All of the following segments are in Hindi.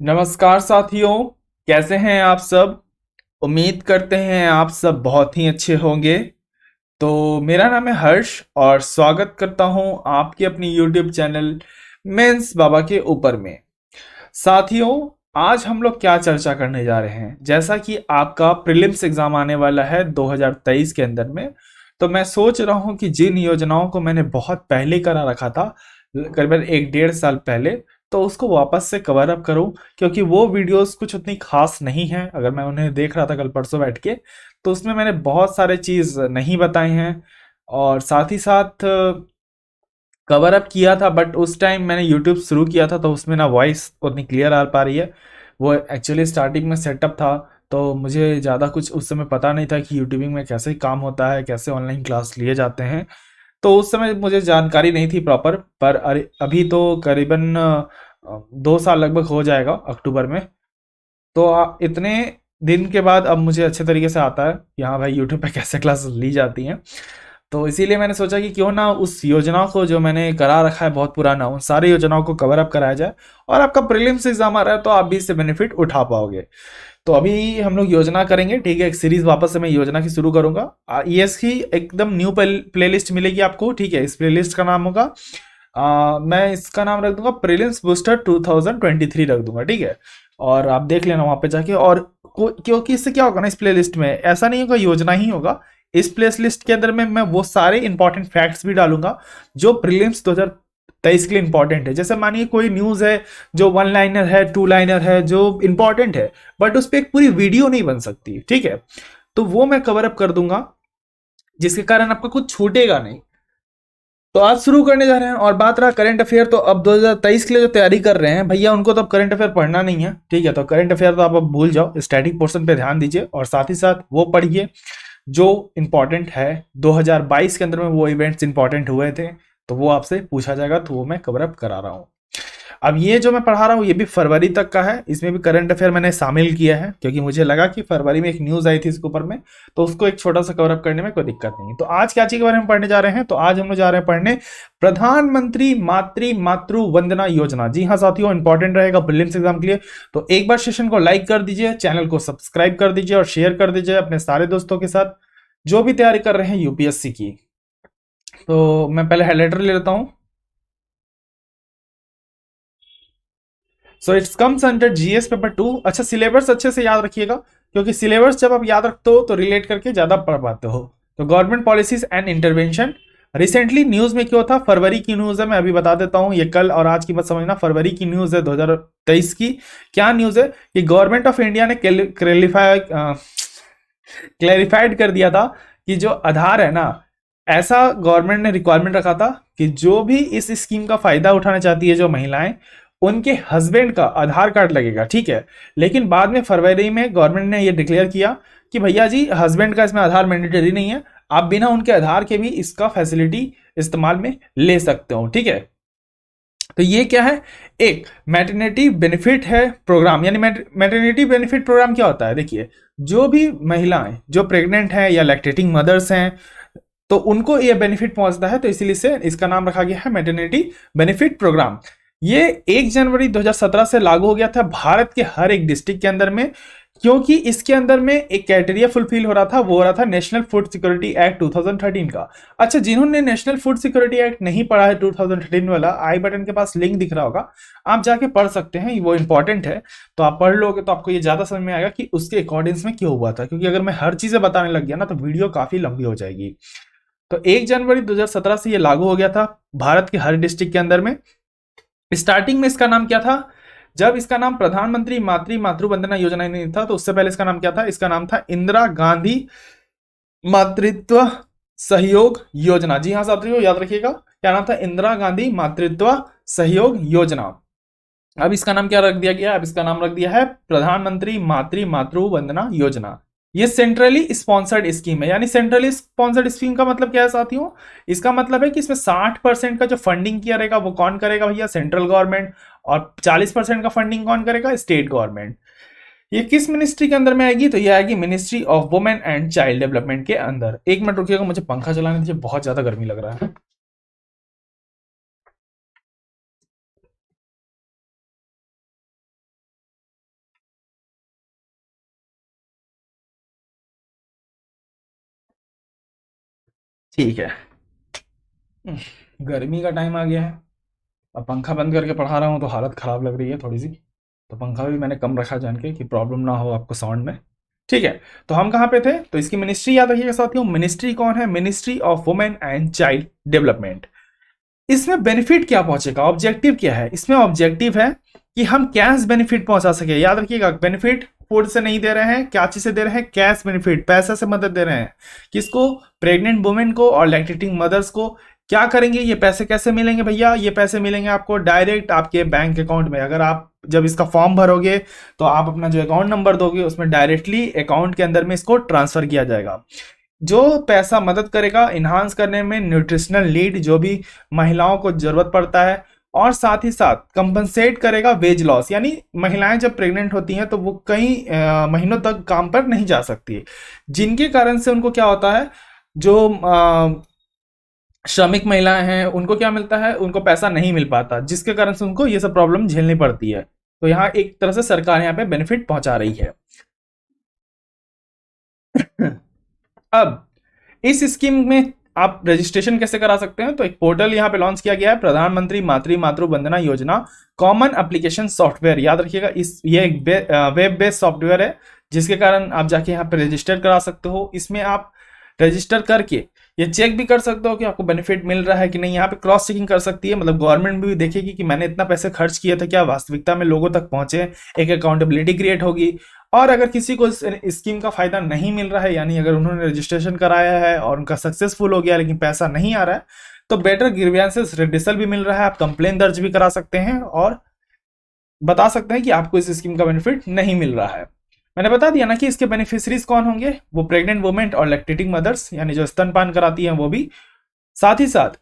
नमस्कार साथियों। कैसे हैं आप सब। उम्मीद करते हैं आप सब बहुत ही अच्छे होंगे। तो मेरा नाम है हर्ष और स्वागत करता हूं आपके अपनी यूट्यूब चैनल मेंस बाबा के ऊपर में। साथियों, आज हम लोग क्या चर्चा करने जा रहे हैं, जैसा कि आपका प्रीलिम्स एग्जाम आने वाला है 2023 के अंदर में। तो मैं सोच रहा हूं कि जिन योजनाओं को मैंने बहुत पहले करा रखा था, करीबन 1 डेढ़ साल पहले, तो उसको वापस से कवर अप करूं। क्योंकि वो वीडियोस कुछ उतनी खास नहीं हैं। अगर मैं उन्हें देख रहा था कल परसों बैठ के, तो उसमें मैंने बहुत सारे चीज़ नहीं बताए हैं। और साथ ही साथ कवर अप किया था, बट उस टाइम मैंने यूट्यूब शुरू किया था तो उसमें ना वॉइस उतनी क्लियर आ पा रही है। वो एक्चुअली स्टार्टिंग में सेटअप था, तो मुझे ज़्यादा कुछ उस समय पता नहीं था कि यूट्यूबिंग में कैसे काम होता है, कैसे ऑनलाइन क्लास लिए जाते हैं। तो उस समय मुझे जानकारी नहीं थी प्रॉपर। पर अरे अभी तो करीबन 2 साल लगभग हो जाएगा अक्टूबर में। तो इतने दिन के बाद अब मुझे अच्छे तरीके से आता है कि हाँ भाई, यूट्यूब पे कैसे क्लास ली जाती हैं। तो इसीलिए मैंने सोचा कि क्यों ना उस योजना को जो मैंने करा रखा है बहुत पुराना, उन सारी योजनाओं को कवर अप कराया जाए। और आपका प्रीलिम्स एग्जाम आ रहा है तो आप भी इससे बेनिफिट उठा पाओगे। तो अभी हम लोग योजना करेंगे, ठीक है। एक सीरीज वापस से मैं योजना की शुरू करूंगा। ये इसकी एकदम न्यू प्लेलिस्ट मिलेगी आपको, ठीक है। इस प्लेलिस्ट का नाम होगा, मैं इसका नाम रख दूंगा प्रीलिम्स बूस्टर 2023 रख दूंगा, ठीक है। और आप देख लेना वहां पे जाके। और क्योंकि इससे क्या होगा ना, इस प्लेलिस्ट में ऐसा नहीं होगा योजना ही होगा। इस प्लेस लिस्ट के अंदर में मैं वो सारे इंपॉर्टेंट फैक्ट्स भी डालूंगा जो प्रीलिम्स 2023 के लिए इंपॉर्टेंट है। जैसे मानिए कोई न्यूज है जो 1 लाइनर है, 2 लाइनर है, जो इंपॉर्टेंट है, बट उस पर एक पूरी वीडियो नहीं बन सकती, ठीक है। तो वो मैं कवर अप कर दूंगा, जिसके कारण आपका कुछ छूटेगा नहीं। तो आज शुरू करने जा रहे हैं। और बात रहा करंट अफेयर, तो अब 2023 के लिए जो तैयारी कर रहे हैं भैया, उनको तो अब करंट अफेयर पढ़ना नहीं है, ठीक है। तो करंट अफेयर तो आप अब भूल जाओ, स्टैटिक पोर्शन पे ध्यान दीजिए और साथ ही साथ वो पढ़िए जो इंपॉर्टेंट है। 2022 के अंदर में वो इवेंट्स इंपॉर्टेंट हुए थे, तो वो आपसे पूछा जाएगा, तो वो मैं कवर अप करा रहा हूँ। अब ये जो मैं पढ़ा रहा हूँ ये भी फरवरी तक का है। इसमें भी करंट अफेयर मैंने शामिल किया है, क्योंकि मुझे लगा कि फरवरी में एक न्यूज आई थी इसके ऊपर में, तो उसको एक छोटा सा कवर अप करने में कोई दिक्कत नहीं है। तो आज क्या चीज के बारे में पढ़ने जा रहे हैं, तो आज हम लोग जा रहे हैं पढ़ने प्रधानमंत्री मातृ वंदना योजना। जी हाँ साथियों, इंपॉर्टेंट रहेगा प्रीलिम्स एग्जाम के लिए। तो एक बार सेशन को लाइक कर दीजिए, चैनल को सब्सक्राइब कर दीजिए और शेयर कर दीजिए अपने सारे दोस्तों के साथ जो भी तैयारी कर रहे हैं यूपीएससी की। तो मैं पहले हाइलाइटर ले लेता हूं। So it's comes under GS paper 2। अच्छा, सिलेबस अच्छे से याद रखिएगा, क्योंकि सिलेबस जब आप याद रखते हो तो रिलेट करके ज्यादा पढ़ पाते हो। तो government policies and intervention. Recently news में क्यों था, फरवरी की न्यूज है, मैं अभी बता देता हूं। ये कल और आज की मत समझना, फरवरी की न्यूज है 2023 की। क्या न्यूज है कि गवर्नमेंट ऑफ इंडिया ने क्लैरिफाइड कर दिया था कि जो आधार है ना, ऐसा गवर्नमेंट ने रिक्वायरमेंट रखा था कि जो भी इस स्कीम का फायदा उठाना चाहती है जो महिलाएं, उनके हस्बैंड का आधार कार्ड लगेगा, ठीक है। लेकिन बाद में फरवरी में गवर्नमेंट ने यह डिक्लेयर किया कि भैया जी, हस्बैंड का इसमें आधार मैंडेटरी नहीं है, आप बिना उनके आधार के भी इसका फैसिलिटी इस्तेमाल में ले सकते हो, ठीक है। तो ये क्या है, एक मैटरनिटी बेनिफिट है प्रोग्राम। यानी मैटरनिटी बेनिफिट प्रोग्राम क्या होता है, देखिए, जो भी महिलाएं जो प्रेग्नेंट हैं या लैक्टेटिंग मदर्स हैं, तो उनको ये बेनिफिट पहुंचता है। तो इसीलिए से इसका नाम रखा गया है मैटरनिटी बेनिफिट प्रोग्राम। ये 1 जनवरी 2017 से लागू हो गया था भारत के हर एक डिस्ट्रिक्ट के अंदर में, क्योंकि इसके अंदर में एक क्राइटेरिया फुलफिल हो रहा था, वो हो रहा था नेशनल फूड सिक्योरिटी एक्ट 2013 का। अच्छा, जिन्होंने नेशनल फूड सिक्योरिटी एक्ट नहीं पढ़ा है 2013 वाला, आई बटन के पास लिंक दिख रहा होगा, आप जाके पढ़ सकते हैं, वो इंपॉर्टेंट है। तो आप पढ़ लोगे तो आपको ये ज्यादा समझ में आएगा कि उसके अकॉर्डिंग्स में क्यों हुआ था। क्योंकि अगर मैं हर चीजें बताने लग गया ना तो वीडियो काफी लंबी हो जाएगी। तो 1 जनवरी 2017 से ये लागू हो गया था भारत के हर डिस्ट्रिक्ट के अंदर में। स्टार्टिंग में इसका नाम क्या था, जब इसका नाम प्रधानमंत्री मातृ वंदना योजना नहीं था, तो उससे पहले इसका नाम क्या था, इसका नाम था इंदिरा गांधी मातृत्व सहयोग योजना। जी हाँ साथियों, याद रखिएगा, क्या नाम था, इंदिरा गांधी मातृत्व सहयोग योजना। अब इसका नाम क्या रख दिया गया, अब इसका नाम रख दिया है प्रधानमंत्री मातृ वंदना योजना। ये सेंट्रली स्पॉन्सर्ड स्कीम है। यानी सेंट्रली स्पॉन्सर्ड स्कीम का मतलब क्या है साथियों, इसका मतलब है कि इसमें 60% का जो फंडिंग किया रहेगा वो कौन करेगा भैया, सेंट्रल गवर्नमेंट। और 40% का फंडिंग कौन करेगा, स्टेट गवर्नमेंट। ये किस मिनिस्ट्री के अंदर में आएगी, तो ये आएगी ministry of women and child development के अंदर। 1 मिनट रुकिएगा, मुझे पंखा चलाने दीजिए, बहुत ज्यादा गर्मी लग रहा है। ठीक है। गर्मी का टाइम आ गया है। अब पंखा बंद करके पढ़ा रहा हूँ तो हालत ख़राब लग रही है थोड़ी सी। तो पंखा भी मैंने कम रखा जान के कि प्रॉब्लम ना हो आपको साउंड में। ठीक है। तो हम कहाँ पे थे? तो इसकी मिनिस्ट्री याद रखिएगा साथियों। मिनिस्ट्री कौन है? Ministry of women and child development. इसमें बेनिफिट क्या पहुंचेगा? ऑब्जेक्टिव क्या है इसमें? ऑब्जेक्टिव है कि हम कैश बेनिफिट पहुंचा सके। याद रखिएगा, बेनिफिट फूड से नहीं दे रहे हैं, क्या चीज से दे रहे हैं? कैश बेनिफिट, पैसा से मदद दे रहे हैं। किसको? प्रेग्नेंट वुमेन को और लैक्टेटिंग मदर्स को। क्या करेंगे? ये पैसे कैसे मिलेंगे भैया? ये पैसे मिलेंगे आपको डायरेक्ट आपके बैंक अकाउंट में। अगर आप जब इसका फॉर्म भरोगे तो आप अपना जो अकाउंट नंबर दोगे उसमें डायरेक्टली अकाउंट के अंदर में इसको ट्रांसफर किया जाएगा। जो पैसा मदद करेगा इन्हांस करने में न्यूट्रिशनल नीड जो भी महिलाओं को जरूरत पड़ता है, और साथ ही साथ कंपनसेट करेगा वेज लॉस। यानी महिलाएं जब प्रेग्नेंट होती हैं तो वो कई महीनों तक काम पर नहीं जा सकती, जिनके कारण से उनको क्या होता है, जो श्रमिक महिलाएं हैं उनको क्या मिलता है? उनको पैसा नहीं मिल पाता, जिसके कारण से उनको ये सब प्रॉब्लम झेलनी पड़ती है। तो यहाँ एक तरह से सरकार यहाँ पे बेनिफिट पहुंचा रही है। अब इस स्कीम में आप रजिस्ट्रेशन कैसे करा सकते हैं? तो एक पोर्टल यहाँ पे लॉन्च किया गया है, प्रधानमंत्री मातृ Vandana Yojana common application software. याद रखिएगा, ये एक वेब बेस्ड सॉफ्टवेयर है, जिसके कारण आप जाके यहाँ पे रजिस्टर करा सकते हो। इसमें आप रजिस्टर करके ये चेक भी कर सकते हो कि आपको बेनिफिट मिल रहा है कि नहीं। यहाँ पे क्रॉस चेकिंग कर सकती है, मतलब गवर्नमेंट भी देखेगी कि मैंने इतना पैसे खर्च किए थे, क्या वास्तविकता में लोगों तक पहुंचे। एक अकाउंटेबिलिटी क्रिएट होगी। और अगर किसी को इस स्कीम का फायदा नहीं मिल रहा है, यानी अगर उन्होंने रजिस्ट्रेशन कराया है और उनका सक्सेसफुल हो गया लेकिन पैसा नहीं आ रहा है, तो बेटर ग्रीवियंसेस रिड्यूसल भी मिल रहा है। आप कंप्लेन दर्ज भी करा सकते हैं और बता सकते हैं कि आपको इस स्कीम का बेनिफिट नहीं मिल रहा है। मैंने बता दिया ना कि इसके बेनिफिशरीज कौन होंगे? वो प्रेग्नेंट वुमेन और लैक्टेटिंग मदर्स, यानी जो स्तनपान कराती हैं वो भी। साथ ही साथ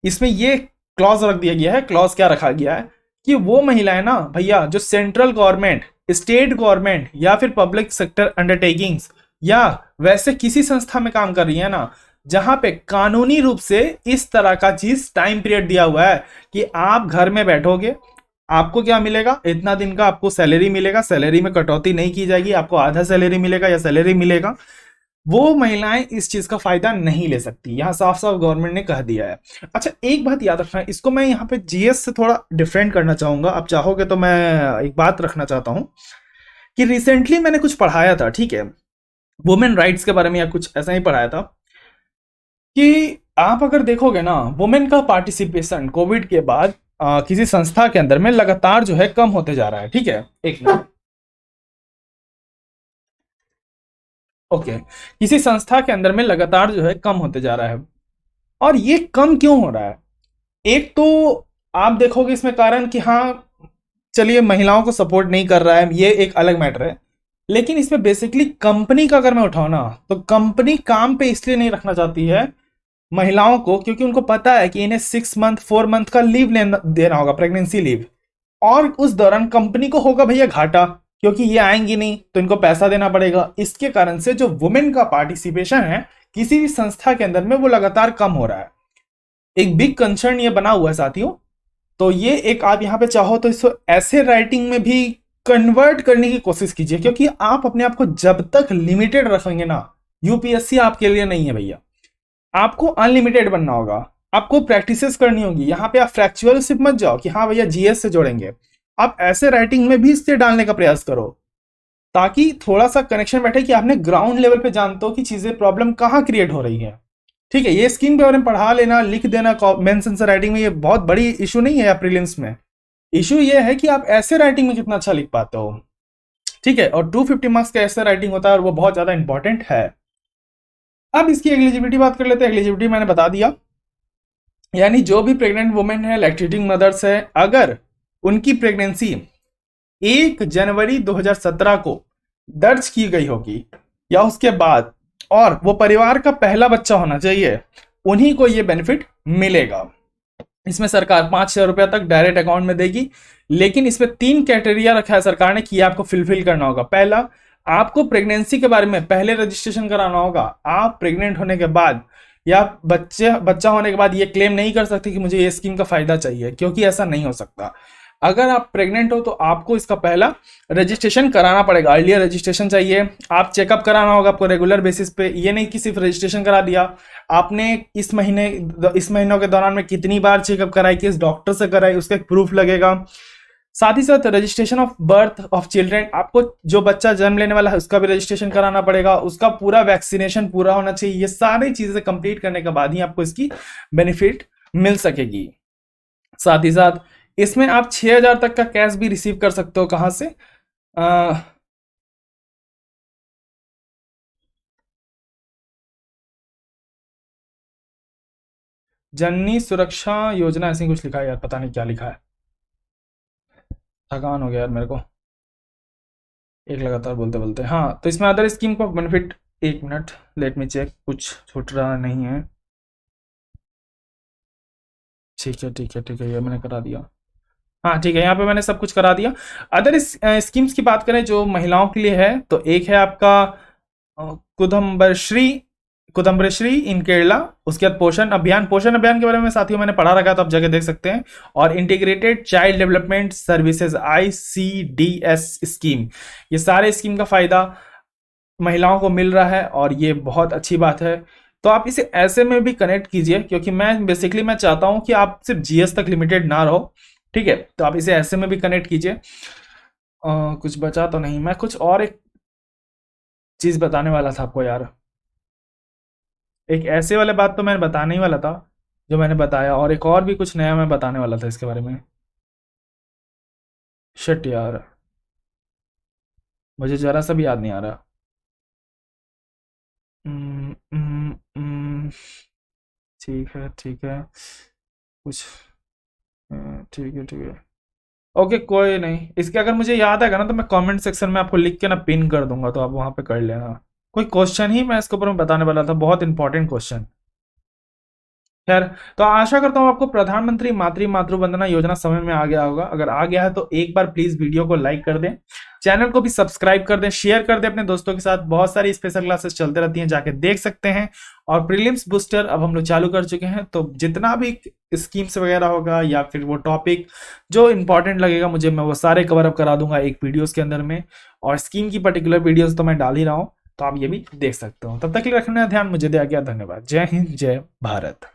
इसमें ये क्लॉज रख दिया गया है। क्लॉज क्या रखा गया है कि वो महिलाएं ना भैया जो सेंट्रल गवर्नमेंट, स्टेट गवर्नमेंट या फिर पब्लिक सेक्टर अंडरटेकिंग्स या वैसे किसी संस्था में काम कर रही है ना, जहां पे कानूनी रूप से इस तरह का चीज टाइम पीरियड दिया हुआ है कि आप घर में बैठोगे, आपको क्या मिलेगा? इतना दिन का आपको सैलरी मिलेगा, सैलरी में कटौती नहीं की जाएगी, आपको आधा सैलरी मिलेगा या सैलरी मिलेगा, वो महिलाएं इस चीज का फायदा नहीं ले सकती। यहां साफ साफ गवर्नमेंट ने कह दिया है। अच्छा, एक बात याद रखना, इसको मैं यहाँ पे जीएस से थोड़ा डिफरेंट करना चाहूंगा। आप चाहोगे तो मैं एक बात रखना चाहता हूं कि रिसेंटली मैंने कुछ पढ़ाया था, ठीक है, वुमेन राइट्स के बारे में या कुछ ऐसा ही पढ़ाया था कि आप अगर देखोगे ना, वुमेन का पार्टिसिपेशन कोविड के बाद किसी संस्था के अंदर में लगातार जो है कम होते जा रहा है। ठीक है, एक मिनट। ओके, किसी संस्था के अंदर में लगातार जो है कम होते जा रहा है। और ये कम क्यों हो रहा है? एक तो आप देखोगे इसमें कारण कि हाँ चलिए महिलाओं को सपोर्ट नहीं कर रहा है, ये एक अलग मैटर है। लेकिन इसमें बेसिकली कंपनी का अगर मैं उठाऊं ना, तो कंपनी काम पे इसलिए नहीं रखना चाहती है महिलाओं को क्योंकि उनको पता है कि इन्हें 6 मंथ 4 मंथ का लीव लेना देना होगा, प्रेगनेंसी लीव। और उस दौरान कंपनी को होगा भैया घाटा, क्योंकि ये आएंगी नहीं तो इनको पैसा देना पड़ेगा। इसके कारण से जो वुमेन का पार्टिसिपेशन है किसी भी संस्था के अंदर में वो लगातार कम हो रहा है। एक बिग कंसर्न ये बना हुआ है साथियों। तो ये एक आप यहाँ पे चाहो तो इसको ऐसे राइटिंग में भी कन्वर्ट करने की कोशिश कीजिए, क्योंकि आप अपने आप को जब तक लिमिटेड रखेंगे ना, यूपीएससी आपके लिए नहीं है भैया। आपको अनलिमिटेड बनना होगा, आपको प्रैक्टिसेस करनी होगी। यहाँ पे आप फ्रैक्चुअल सिर्फ मत जाओ कि हाँ भैया जीएस से जोड़ेंगे, आप ऐसे राइटिंग में भी इससे डालने का प्रयास करो ताकि थोड़ा सा कनेक्शन बैठे कि आपने ग्राउंड लेवल पे जानते हो कि चीजें प्रॉब्लम कहाँ क्रिएट हो रही है। ठीक है, ये स्कीम के बारे में पढ़ा लेना, लिख देना मेंस आंसर राइटिंग में, ये बहुत बड़ी इशू नहीं है प्रीलिम्स में। इशू ये है कि आप ऐसे राइटिंग में कितना अच्छा लिख पाते हो। ठीक है, और 250 मार्क्स का ऐसा राइटिंग होता है और वो बहुत ज्यादा इंपॉर्टेंट है। अब इसकी एलिजिबिलिटी बात कर लेते हैं। एलिजिबिलिटी मैंने बता दिया, यानी जो भी प्रेग्नेंट वुमेन है, लैक्टेटिंग मदर्स है, अगर उनकी प्रेगनेंसी 1 जनवरी 2017 को दर्ज की गई होगी या उसके बाद, और वो परिवार का पहला बच्चा होना चाहिए, उन्हीं को ये बेनिफिट मिलेगा। इसमें सरकार 5,000 रुपया तक डायरेक्ट अकाउंट में देगी। लेकिन इसमें 3 क्राइटेरिया रखा है सरकार ने कि आपको फुलफिल करना होगा। पहला, आपको प्रेगनेंसी के बारे में पहले रजिस्ट्रेशन कराना होगा। आप प्रेग्नेंट होने के बाद या बच्चा होने के बाद ये क्लेम नहीं कर सकते कि मुझे ये स्कीम का फायदा चाहिए, क्योंकि ऐसा नहीं हो सकता। अगर आप प्रेग्नेंट हो तो आपको इसका पहला रजिस्ट्रेशन कराना पड़ेगा, अर्लियर रजिस्ट्रेशन चाहिए। आप चेकअप कराना होगा आपको रेगुलर बेसिस पे, ये नहीं कि सिर्फ रजिस्ट्रेशन करा दिया। आपने इस महीनों के दौरान में कितनी बार चेकअप कराई, किस डॉक्टर से कराई, उसका एक प्रूफ लगेगा। साथ ही साथ registration of birth of children, आपको जो बच्चा जन्म लेने वाला है उसका भी रजिस्ट्रेशन कराना पड़ेगा, उसका पूरा वैक्सीनेशन पूरा होना चाहिए। ये सारी चीजें कंप्लीट करने के बाद ही आपको इसकी बेनिफिट मिल सकेगी। साथ ही साथ इसमें आप 6,000 तक का कैश भी रिसीव कर सकते हो। कहां से? अ, जननी सुरक्षा योजना ऐसे ही कुछ लिखा है यार, पता नहीं क्या लिखा है, थकान हो गया यार मेरे को एक लगातार बोलते बोलते। हाँ, तो इसमें अदर स्कीम को बेनिफिट, एक मिनट लेट मी चेक, कुछ छूट रहा नहीं है। ठीक है ठीक है ठीक है, ये मैंने करा दिया। हाँ ठीक है, यहाँ पे मैंने सब कुछ करा दिया। अदर स्कीम्स की बात करें जो महिलाओं के लिए है, तो एक है आपका कुदम्बश्री, कुदम्बश्री इन केरला। उसके बाद पोषण अभियान के बारे में साथियों मैंने पढ़ा रखा है, तो आप जगह देख सकते हैं। और integrated child development services ICDS scheme, ये सारे स्कीम का फायदा महिलाओं को मिल रहा है और ये बहुत अच्छी बात है। तो आप इसे ऐसे में भी कनेक्ट कीजिए, क्योंकि मैं चाहता हूं कि आप सिर्फ GS तक लिमिटेड ना रहो। ठीक है, तो आप इसे ऐसे में भी कनेक्ट कीजिए। कुछ बचा तो नहीं, मैं कुछ और एक चीज बताने वाला था आपको यार, एक ऐसे वाले बात तो मैंने बताने ही वाला था जो मैंने बताया, और एक और भी कुछ नया मैं बताने वाला था इसके बारे में। शिट यार, मुझे जरा सा भी याद नहीं आ रहा। उम्म, उम्म, उम्म, ठीक है ठीक है, कुछ ठीक है ठीक है, ओके कोई नहीं। इसके अगर मुझे याद आएगा ना तो मैं कमेंट सेक्शन में आपको लिख के ना पिन कर दूंगा, तो आप वहां पे कर लेना। कोई क्वेश्चन ही मैं इसके ऊपर में बताने वाला था, बहुत इंपॉर्टेंट क्वेश्चन। खैर, तो आशा करता हूँ आपको प्रधानमंत्री मातृ वंदना योजना समझ में आ गया होगा। अगर आ गया है तो एक बार प्लीज वीडियो को लाइक कर दें, चैनल को भी सब्सक्राइब कर दें, शेयर कर दें अपने दोस्तों के साथ। बहुत सारी स्पेशल क्लासेस चलते रहती हैं, जाके देख सकते हैं। और प्रीलिम्स बूस्टर अब हम लोग चालू कर चुके हैं, तो जितना भी स्कीम्स वगैरह होगा या फिर वो टॉपिक जो इंपॉर्टेंट लगेगा मुझे, मैं वो सारे कवर अप करा दूंगा एक वीडियोस के अंदर में। और स्कीम की पर्टिकुलर वीडियोस तो मैं डाल ही रहा हूँ, तो आप ये भी देख सकते हो। तब तक के लिए रखना ध्यान, मुझे दिया गया, धन्यवाद। जय हिंद, जय भारत।